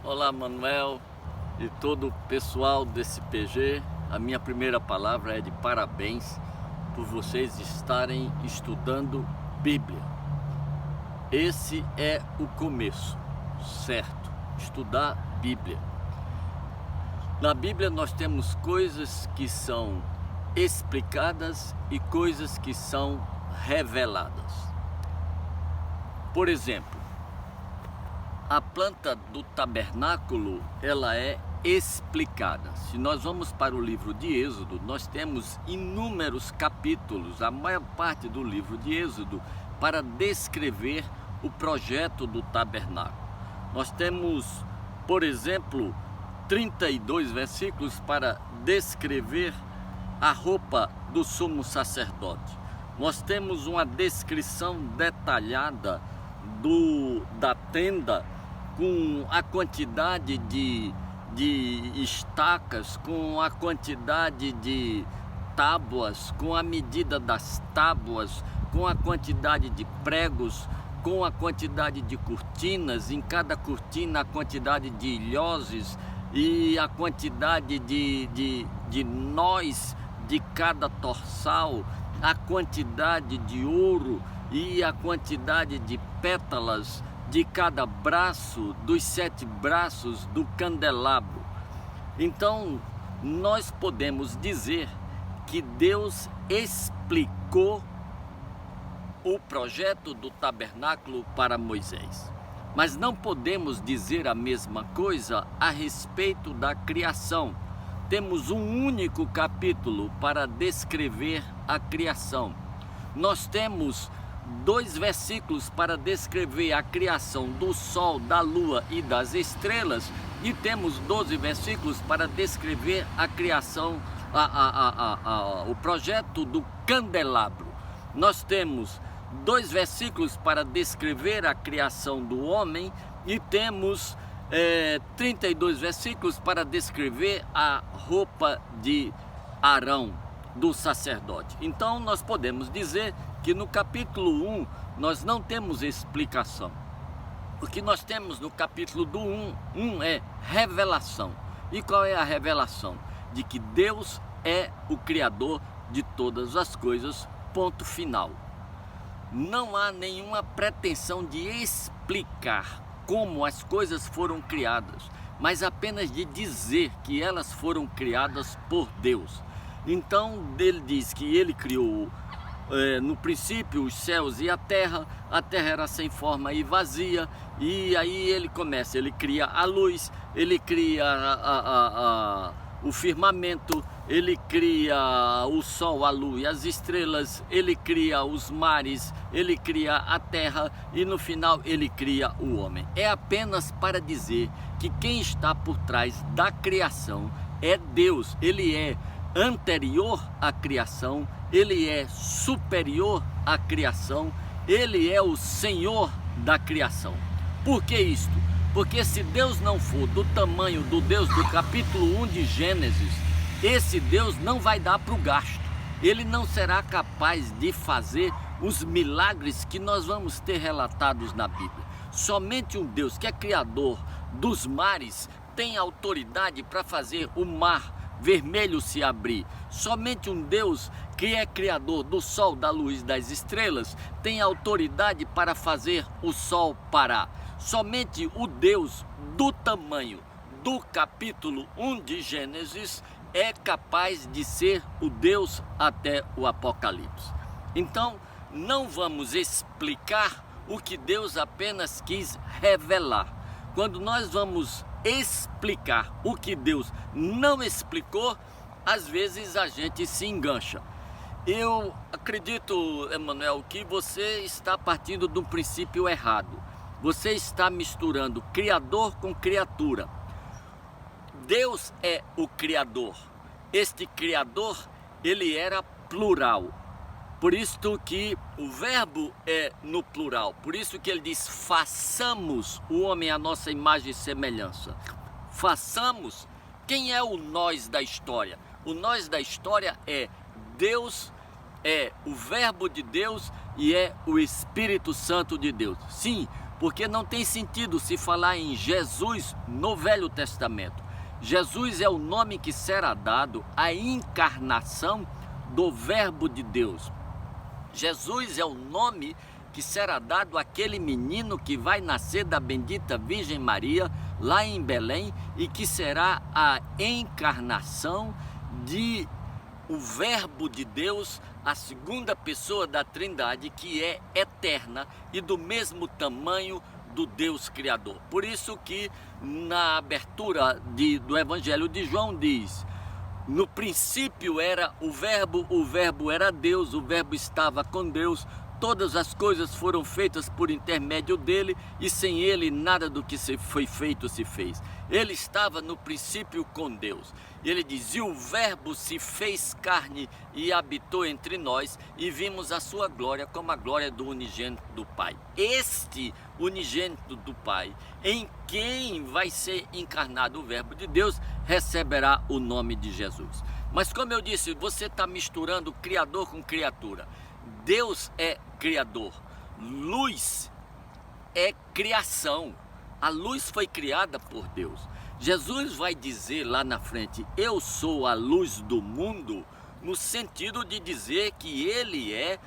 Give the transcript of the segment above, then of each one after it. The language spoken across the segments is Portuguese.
Olá, Manuel e todo o pessoal desse PG. A minha primeira palavra é de parabéns por vocês estarem estudando Bíblia. Esse é o começo, certo? Estudar Bíblia. Na Bíblia nós temos coisas que são explicadas e coisas que são reveladas. Por exemplo, a planta do tabernáculo, ela é explicada. Se nós vamos para o livro de Êxodo, nós temos inúmeros capítulos, a maior parte do livro de Êxodo, para descrever o projeto do tabernáculo. Nós temos, por exemplo, 32 versículos para descrever a roupa do sumo sacerdote. Nós temos uma descrição detalhada da tenda, com a quantidade de estacas, com a quantidade de tábuas, com a medida das tábuas, com a quantidade de pregos, com a quantidade de cortinas, em cada cortina a quantidade de ilhoses e a quantidade de nós de cada torsal, a quantidade de ouro e a quantidade de pétalas de cada braço, dos 7 braços do candelabro. Então, nós podemos dizer que Deus explicou o projeto do tabernáculo para Moisés. Mas não podemos dizer a mesma coisa a respeito da criação. Temos um único capítulo para descrever a criação. Nós temos 2 versículos para descrever a criação do sol, da lua e das estrelas, e temos 12 versículos para descrever a criação, o projeto do candelabro. Nós temos 2 versículos para descrever a criação do homem e temos 32 versículos para descrever a roupa de Arão, do sacerdote. Então nós podemos dizer que no capítulo 1 nós não temos explicação. O que nós temos no capítulo do 1 é revelação. E qual é a revelação? De que Deus é o Criador de todas as coisas, ponto final. Não há nenhuma pretensão de explicar como as coisas foram criadas, mas apenas de dizer que elas foram criadas por Deus. Então ele diz que ele criou no princípio os céus e a terra era sem forma e vazia, e aí ele cria a luz, ele cria o firmamento, ele cria o sol, a lua e as estrelas, ele cria os mares, ele cria a terra e no final ele cria o homem. É apenas para dizer que quem está por trás da criação é Deus. Ele é anterior à criação, ele é superior à criação, ele é o Senhor da criação. Por que isto? Porque se Deus não for do tamanho do Deus do capítulo 1 de Gênesis, esse Deus não vai dar para o gasto. Ele não será capaz de fazer os milagres que nós vamos ter relatados na Bíblia. Somente um Deus que é criador dos mares tem autoridade para fazer o mar vermelho se abrir. Somente um Deus que é criador do sol, da luz, das estrelas tem autoridade para fazer o sol parar. Somente o Deus do tamanho do capítulo 1 de Gênesis é capaz de ser o Deus até o Apocalipse. Então, não vamos explicar o que Deus apenas quis revelar. Quando nós vamos explicar o que Deus não explicou, às vezes a gente se engancha. Eu acredito, Emanuel, que você está partindo de um princípio errado. Você está misturando Criador com criatura. Deus é o Criador. Este Criador, ele era plural. Por isso que o verbo é no plural. Por isso que ele diz: façamos o homem à nossa imagem e semelhança. Façamos. Quem é o nós da história? O nós da história é Deus, é o verbo de Deus e é o Espírito Santo de Deus. Sim, porque não tem sentido se falar em Jesus no Velho Testamento. Jesus é o nome que será dado à encarnação do Verbo de Deus. Jesus é o nome que será dado àquele menino que vai nascer da bendita Virgem Maria, lá em Belém, e que será a encarnação de o Verbo de Deus, a segunda pessoa da Trindade, que é eterna e do mesmo tamanho do Deus Criador. Por isso que na abertura do Evangelho de João diz: no princípio era o Verbo era Deus, o Verbo estava com Deus, todas as coisas foram feitas por intermédio dele, e sem ele nada do que foi feito se fez. Ele estava no princípio com Deus. Ele diz: e o Verbo se fez carne e habitou entre nós, e vimos a sua glória como a glória do unigênito do Pai. Este unigênito do Pai, em quem vai ser encarnado o Verbo de Deus, receberá o nome de Jesus. Mas como eu disse, você está misturando Criador com criatura. Deus é Criador, luz é criação, a luz foi criada por Deus. Jesus vai dizer lá na frente: eu sou a luz do mundo, no sentido de dizer que ele é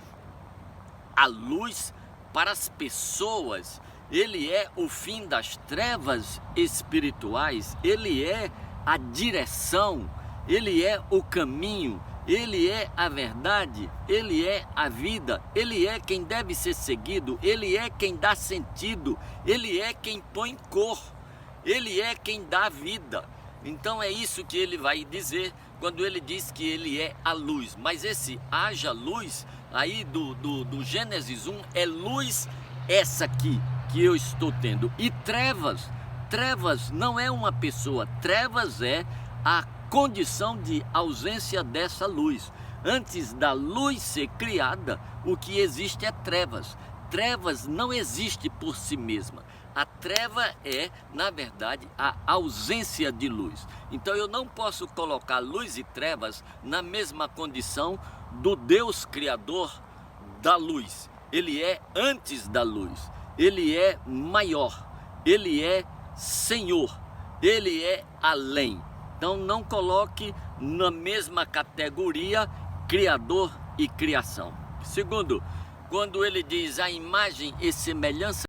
a luz para as pessoas, ele é o fim das trevas espirituais, ele é a direção, ele é o caminho, ele é a verdade, ele é a vida, ele é quem deve ser seguido, ele é quem dá sentido, ele é quem põe cor, ele é quem dá vida. Então é isso que ele vai dizer quando ele diz que ele é a luz. Mas esse haja luz aí do Gênesis 1 é luz essa aqui que eu estou tendo. E trevas não é uma pessoa, trevas é a condição de ausência dessa luz. Antes da luz ser criada, o que existe é trevas. Trevas não existe por si mesma. A treva é, na verdade, a ausência de luz. Então eu não posso colocar luz e trevas na mesma condição do Deus Criador da luz. Ele é antes da luz, ele é maior, ele é Senhor, ele é além. Então não coloque na mesma categoria Criador e criação. Segundo, quando ele diz a imagem e semelhança